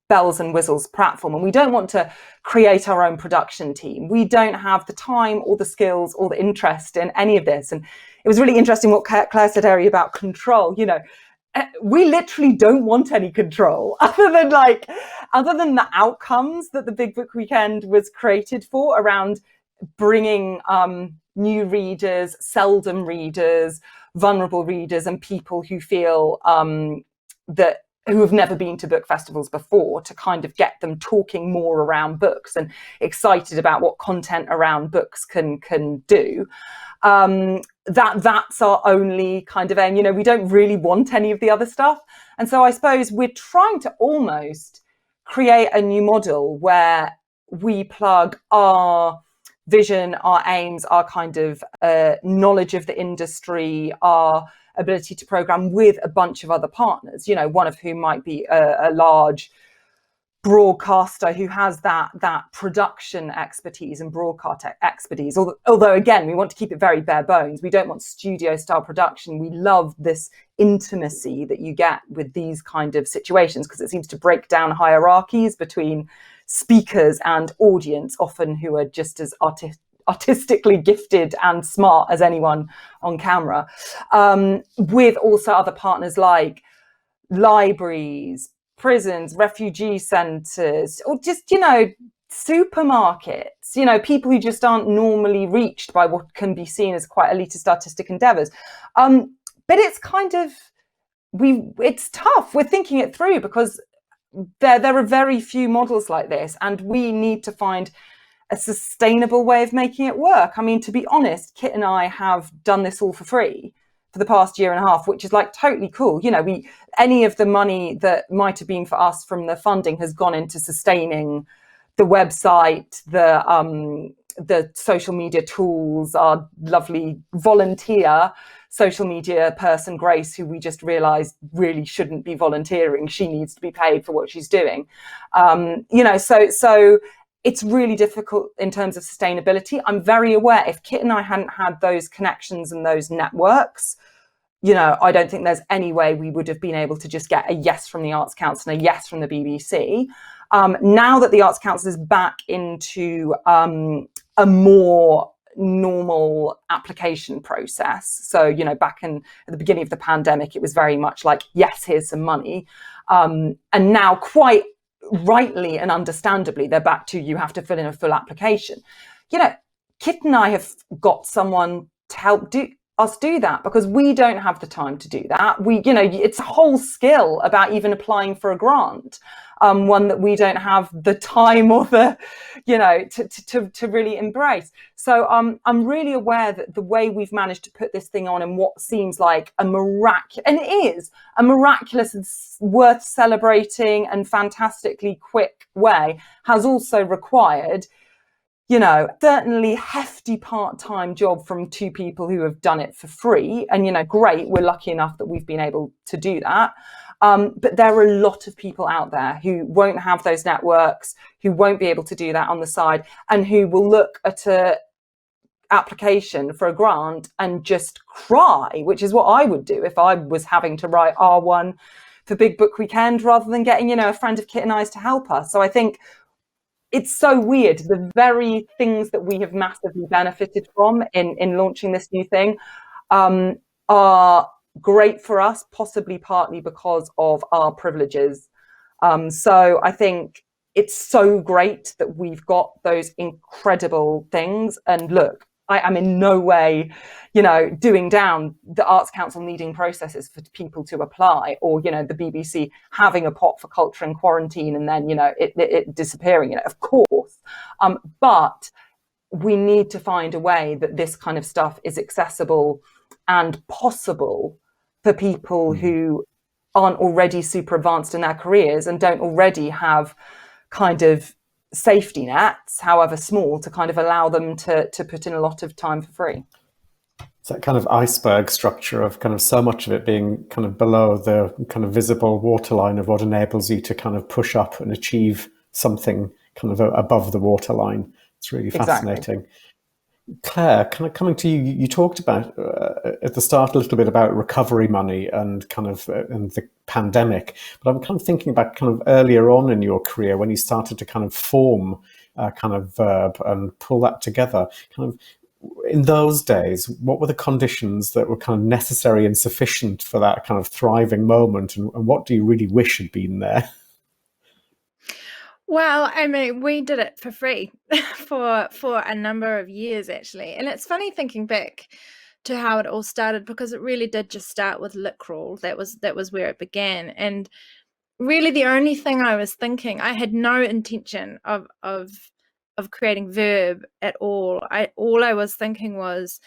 bells and whistles platform, and we don't want to create our own production team. We don't have the time or the skills or the interest in any of this. And it was really interesting what Claire said earlier about control. You know, we literally don't want any control other than the outcomes that the Big Book Weekend was created for, around bringing new readers, seldom readers, vulnerable readers, and people who feel who have never been to book festivals before, to kind of get them talking more around books and excited about what content around books can do. That's our only kind of aim. You know, we don't really want any of the other stuff. And so I suppose we're trying to almost create a new model where we plug our vision, our aims, our kind of knowledge of the industry, our ability to program with a bunch of other partners, you know, one of whom might be a large broadcaster who has that production expertise and broadcast expertise. Although again, we want to keep it very bare bones. We don't want studio style production. We love this intimacy that you get with these kind of situations, because it seems to break down hierarchies between speakers and audience, often who are just as artistically gifted and smart as anyone on camera, with also other partners like libraries, prisons, refugee centres, or just, you know, supermarkets, you know, people who just aren't normally reached by what can be seen as quite elitist artistic endeavours. But it's kind of, it's tough. We're thinking it through, because there are very few models like this, and we need to find a sustainable way of making it work. I mean, to be honest, Kit and I have done this all for free for the past year and a half, which is like totally cool. You know, any of the money that might have been for us from the funding has gone into sustaining the website, the social media tools, our lovely volunteer social media person, Grace, who we just realized really shouldn't be volunteering. She needs to be paid for what she's doing. You know, so it's really difficult in terms of sustainability. I'm very aware if Kit and I hadn't had those connections and those networks, you know, I don't think there's any way we would have been able to just get a yes from the Arts Council and a yes from the BBC. Now that the Arts Council is back into a more normal application process. So, you know, back at the beginning of the pandemic, it was very much like, yes, here's some money. And now quite rightly and understandably, they're back to you have to fill in a full application. You know, Kit and I have got someone to help us do that because we don't have the time to do that. It's a whole skill about even applying for a grant, one that we don't have the time or the, to really embrace. So I'm really aware that the way we've managed to put this thing on in what seems like a miraculous, and it is a miraculous and worth celebrating and fantastically quick way, has also required, certainly hefty part-time job from two people who have done it for free. And, great, we're lucky enough that we've been able to do that. But there are a lot of people out there who won't have those networks, who won't be able to do that on the side, and who will look at a application for a grant and just cry, which is what I would do if I was having to write R1 for Big Book Weekend rather than getting, a friend of Kit and I's to help us. So I think it's so weird. The very things that we have massively benefited from in launching this new thing are great for us, possibly partly because of our privileges. So I think it's so great that we've got those incredible things. And look, I am in no way, doing down the Arts Council needing processes for people to apply, or, the BBC having a pot for culture in quarantine and then, it disappearing, of course. But we need to find a way that this kind of stuff is accessible and possible for people who aren't already super advanced in their careers and don't already have kind of safety nets, however small, to kind of allow them to put in a lot of time for free. It's that kind of iceberg structure of kind of so much of it being kind of below the kind of visible waterline of what enables you to kind of push up and achieve something kind of above the waterline. It's really fascinating. Exactly. Claire, kind of coming to you, you talked about at the start a little bit about recovery money and kind of and the pandemic, but I'm kind of thinking about kind of earlier on in your career when you started to kind of form a kind of verb and pull that together. Kind of in those days, what were the conditions that were kind of necessary and sufficient for that kind of thriving moment, and what do you really wish had been there? Well, I mean, we did it for free for a number of years, actually. And it's funny thinking back to how it all started, because it really did just start with lit crawl. That was where it began. And really the only thing I was thinking, I had no intention of creating verb at all. All I was thinking was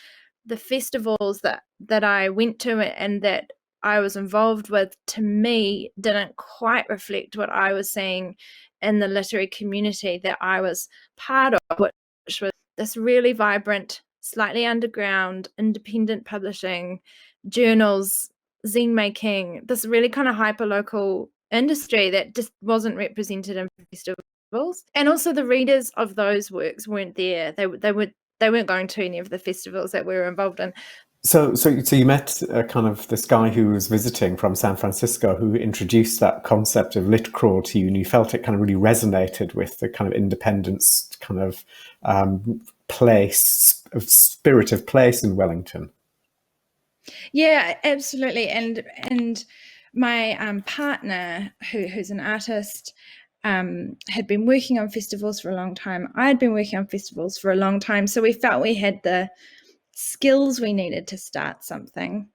the festivals that I went to and that I was involved with, to me, didn't quite reflect what I was seeing in the literary community that I was part of, which was this really vibrant, slightly underground, independent publishing, journals, zine making, this really kind of hyper-local industry that just wasn't represented in festivals. And also the readers of those works weren't there. They weren't going to any of the festivals that we were involved in. So you met kind of this guy who was visiting from San Francisco who introduced that concept of lit crawl to you, and you felt it kind of really resonated with the kind of independence kind of place, of spirit of place in Wellington. Yeah, absolutely. And my partner, who's an artist, had been working on festivals for a long time. I had been working on festivals for a long time, so we felt we had the skills we needed to start something.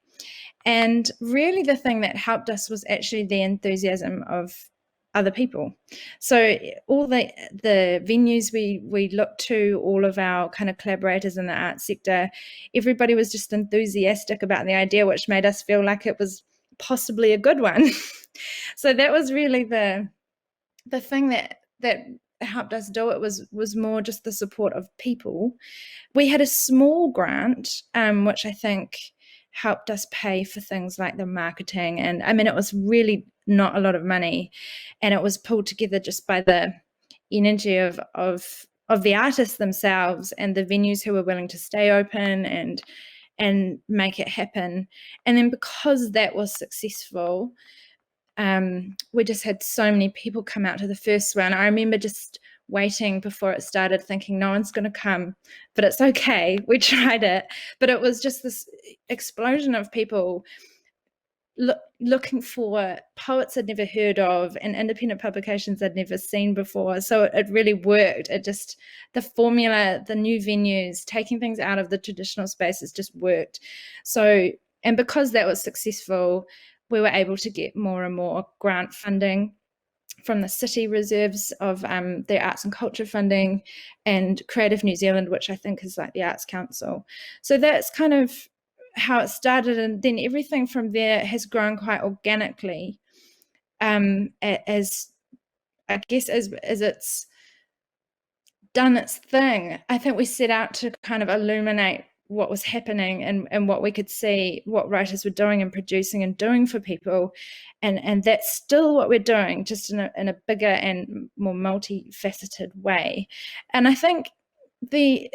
And really the thing that helped us was actually the enthusiasm of other people. So all the venues we looked to, all of our kind of collaborators in the arts sector, everybody was just enthusiastic about the idea, which made us feel like it was possibly a good one. So that was really the thing that helped us do it, was more just the support of people. We had a small grant, which I think helped us pay for things like the marketing. And I mean, it was really not a lot of money, and it was pulled together just by the energy of the artists themselves and the venues who were willing to stay open and make it happen. And then because that was successful, we just had so many people come out to the first one. I remember just waiting before it started thinking no one's going to come, but it's okay, we tried it. But it was just this explosion of people looking for poets I'd never heard of and independent publications I'd never seen before. So it really worked. It just, the formula, the new venues, taking things out of the traditional spaces just worked. So, and because that was successful, we were able to get more and more grant funding from the city reserves of their arts and culture funding, and Creative New Zealand, which I think is like the Arts Council. So that's kind of how it started, and then everything from there has grown quite organically, as I guess as it's done its thing. I think we set out to kind of illuminate what was happening and what we could see, what writers were doing and producing and doing for people, and that's still what we're doing, just in a bigger and more multifaceted way. And I think the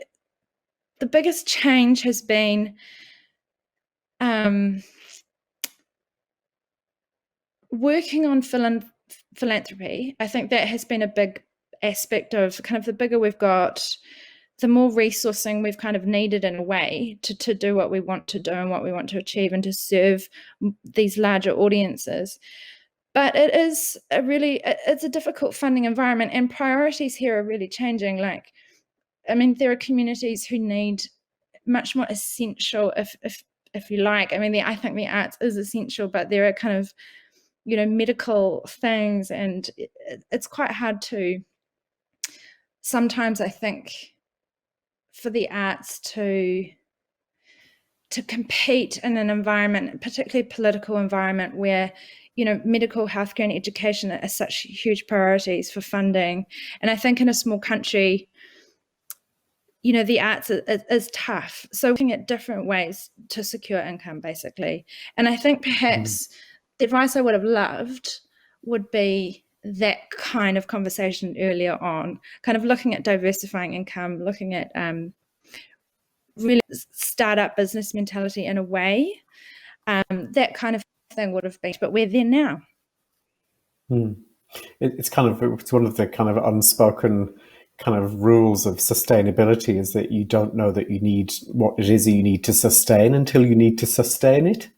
biggest change has been working on philanthropy. I think that has been a big aspect of kind of the bigger we've got, the more resourcing we've kind of needed in a way to do what we want to do and what we want to achieve and to serve these larger audiences. But it is it's a difficult funding environment, and priorities here are really changing. Like, I mean, there are communities who need much more essential, if you like. I mean, I think the arts is essential, but there are kind of, medical things, and it's quite hard to sometimes, I think, for the arts to compete in an environment, particularly political environment, where medical, healthcare and education are such huge priorities for funding. And I think in a small country, the arts is tough. So looking at different ways to secure income, basically. And I think perhaps the advice I would have loved would be that kind of conversation earlier on, kind of looking at diversifying income, looking at really startup business mentality in a way. That kind of thing would have been, but we're there now. It's one of the kind of unspoken kind of rules of sustainability, is that you don't know that you need what it is you need to sustain until you need to sustain it.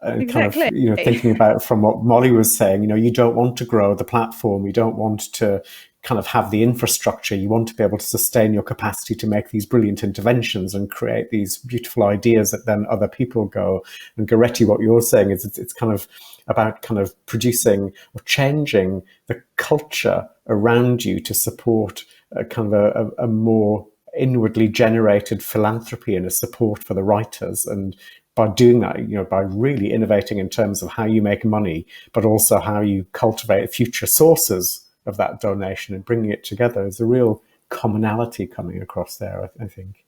Exactly. Kind of, thinking about from what Molly was saying, you don't want to grow the platform, you don't want to kind of have the infrastructure, you want to be able to sustain your capacity to make these brilliant interventions and create these beautiful ideas that then other people go. And Goretti, what you're saying is it's kind of about kind of producing or changing the culture around you to support a kind of a more inwardly generated philanthropy and a support for the writers. And by doing that, by really innovating in terms of how you make money, but also how you cultivate future sources of that donation and bringing it together, there's a real commonality coming across there, I think.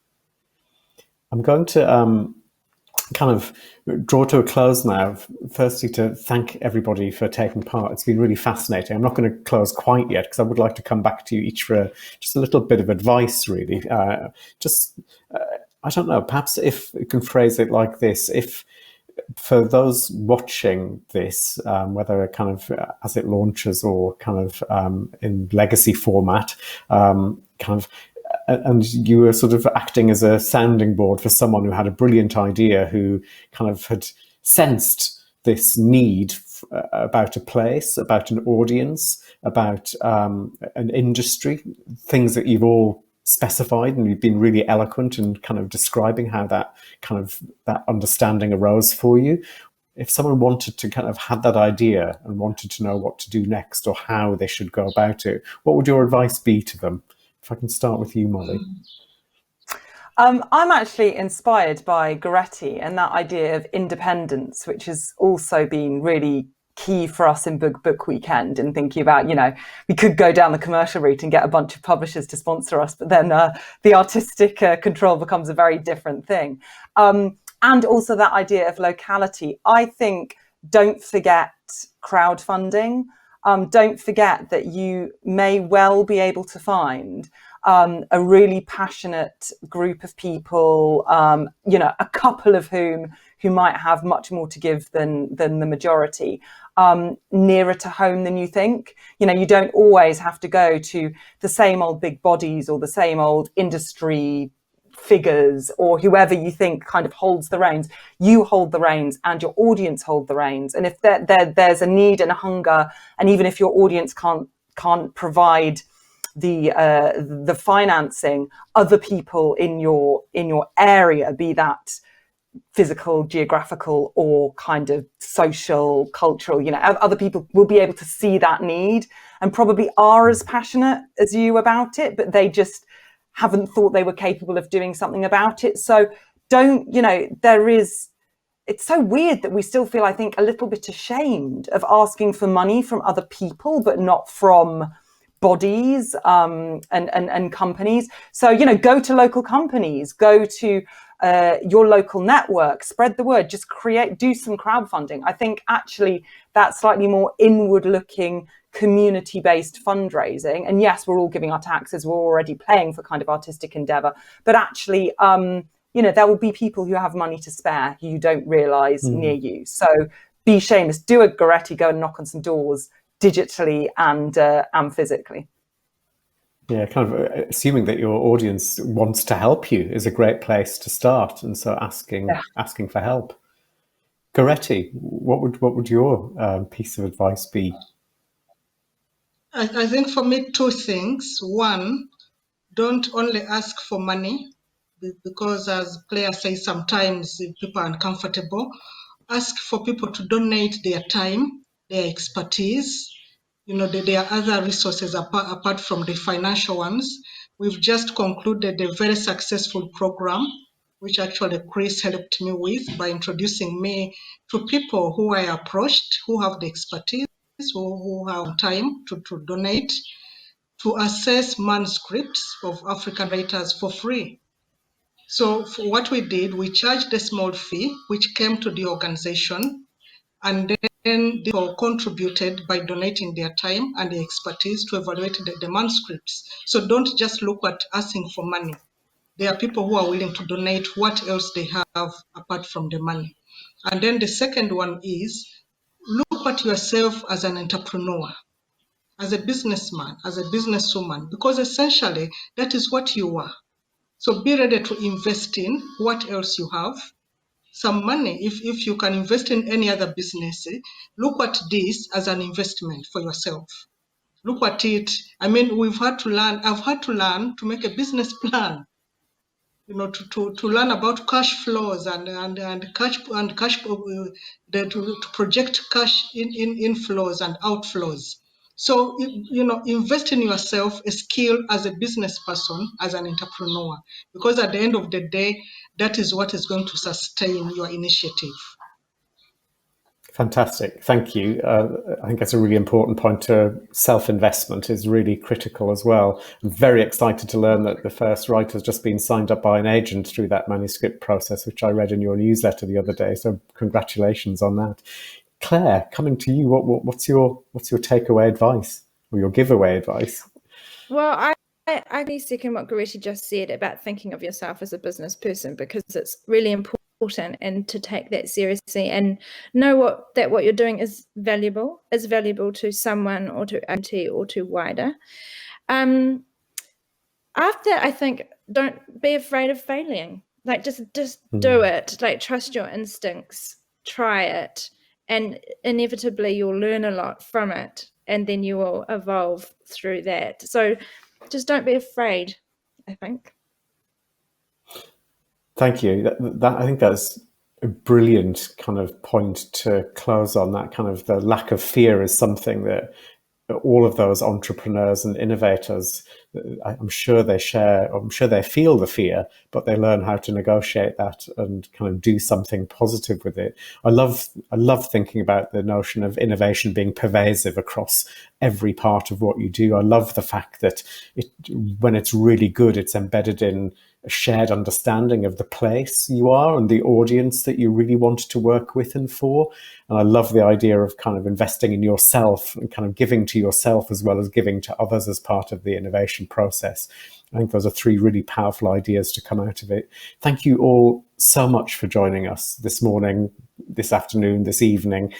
I'm going to kind of draw to a close now. Firstly, to thank everybody for taking part. It's been really fascinating. I'm not going to close quite yet, because I would like to come back to you each for just a little bit of advice, really. I don't know, perhaps if you can phrase it like this, if for those watching this, whether kind of as it launches or kind of in legacy format, and you were sort of acting as a sounding board for someone who had a brilliant idea, who kind of had sensed this need about a place, about an audience, about an industry, things that you've all specified, and you've been really eloquent in kind of describing how that understanding arose for you. If someone wanted to kind of had that idea and wanted to know what to do next or how they should go about it, what would your advice be to them? If I can start with you, Molly. I'm actually inspired by Goretti and that idea of independence, which has also been really key for us in Book Weekend, and thinking about, we could go down the commercial route and get a bunch of publishers to sponsor us, but then the artistic control becomes a very different thing. And also that idea of locality. I think, don't forget crowdfunding. Don't forget that you may well be able to find a really passionate group of people, a couple of who might have much more to give than the majority, nearer to home than you think. You don't always have to go to the same old big bodies or the same old industry figures or whoever you think kind of holds the reins. You hold the reins and your audience hold the reins. And if there's a need and a hunger, and even if your audience can't provide the financing, other people in your area, be that physical, geographical, or kind of social, cultural, other people will be able to see that need and probably are as passionate as you about it, but they just haven't thought they were capable of doing something about it. So it's so weird that we still feel, I think, a little bit ashamed of asking for money from other people, but not from bodies and companies. So, go to local companies, go to your local network, spread the word, just do some crowdfunding. I think actually that slightly more inward looking, community-based fundraising, and yes, we're all giving our taxes, we're already paying for kind of artistic endeavor, but actually there will be people who have money to spare who you don't realize near you. So be shameless, do a Goretti, go and knock on some doors digitally and physically. Yeah, kind of assuming that your audience wants to help you is a great place to start, and so asking for help. Goretti, what would your piece of advice be? I think for me, two things. One, don't only ask for money, because as Claire says, sometimes people are uncomfortable. Ask for people to donate their time, their expertise. There are other resources apart from the financial ones. We've just concluded a very successful program, which actually Chris helped me with by introducing me to people who I approached, who have the expertise, who have time to donate, to assess manuscripts of African writers for free. So for what we did, we charged a small fee, which came to the organization, and then people contributed by donating their time and their expertise to evaluate the manuscripts. So don't just look at asking for money. There are people who are willing to donate what else they have apart from the money. And then the second one is, look at yourself as an entrepreneur, as a businessman, as a businesswoman, because essentially that is what you are. So be ready to invest in what else you have. Some money, if you can invest in any other business, look at this as an investment for yourself. Look at it. I mean, I've had to learn to make a business plan, to learn about cash flows and to project cash inflows and outflows. So, invest in yourself, a skill as a business person, as an entrepreneur, because at the end of the day, that is what is going to sustain your initiative. Fantastic. Thank you. I think that's a really important point. Self-investment is really critical as well. I'm very excited to learn that the first writer has just been signed up by an agent through that manuscript process, which I read in your newsletter the other day. So congratulations on that. Claire, coming to you, what's your takeaway advice or your giveaway advice? Well, I really second what Goretti just said about thinking of yourself as a business person, because it's really important and to take that seriously and know that what you're doing is valuable to someone or to entity or to wider. After, I think, don't be afraid of failing. Like just do it. Like trust your instincts, try it, and inevitably you'll learn a lot from it, and then you will evolve through that. So just don't be afraid, I think. Thank you. That I think that's a brilliant kind of point to close on. That kind of the lack of fear is something that all of those entrepreneurs and innovators, I'm sure they share. I'm sure they feel the fear, but they learn how to negotiate that and kind of do something positive with it. I love thinking about the notion of innovation being pervasive across every part of what you do. I love the fact that when it's really good, it's embedded in a shared understanding of the place you are and the audience that you really want to work with and for. And I love the idea of kind of investing in yourself and kind of giving to yourself as well as giving to others as part of the innovation process. I think those are three really powerful ideas to come out of it. Thank you all so much for joining us this morning. this afternoon, this evening,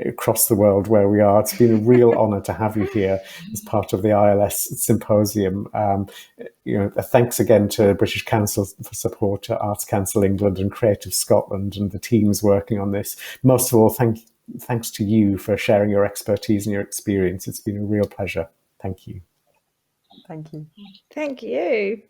across the world where we are. It's been a real honour to have you here as part of the ILS Symposium. Thanks again to British Council for support, to Arts Council England and Creative Scotland and the teams working on this. Most of all, thanks to you for sharing your expertise and your experience. It's been a real pleasure. Thank you. Thank you. Thank you.